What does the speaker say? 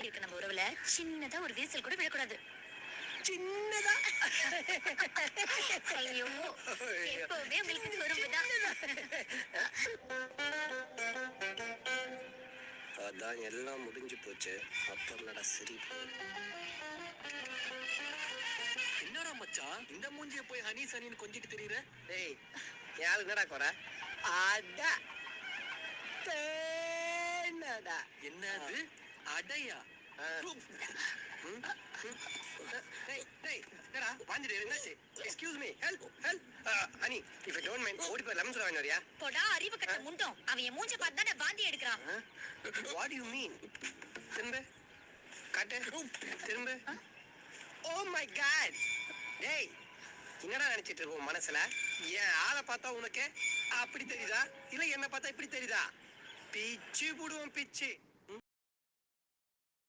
இருக்கு நம்ம உறவுல சின்னதா ஒரு விரிசல் கூட விழக்கூடாது. சின்னதா ஐயோ எப்பவுமே உங்களுக்கு குறும்புதான். அதான் எல்லாம் முடிஞ்சு போச்சு. அப்புறம் என்னடா சிரிப்பு? என்னடா மச்சான் இந்த மூஞ்சிய போய் ஹனி சனின்னு கொஞ்சிட்டு தெரியுற? டேய் யாரு என்னடா குறை? அடா தேனடா. என்னது அடையா? Excuse me, help. Honey, if you don't mind, ஓடி போய் லெமன் சோடா வாங்கி வரியா? போடா அறிவு கட்ட முண்டம். அவன் என் மூஞ்ச பார்த்து தானே வாந்தி எடுக்கிறான். What do you mean? திரும்ப காட்டு திரும்ப. Oh my God. டேய் என்னடா நினைச்சிட்டு இருக்க மனசுல? ஏன் ஆளை பார்த்தா உனக்கு அப்படி தெரியுதா இல்ல என்ன பார்த்தா இப்படி தெரியுதா? பிச்சு புடுவோம் பிச்சு.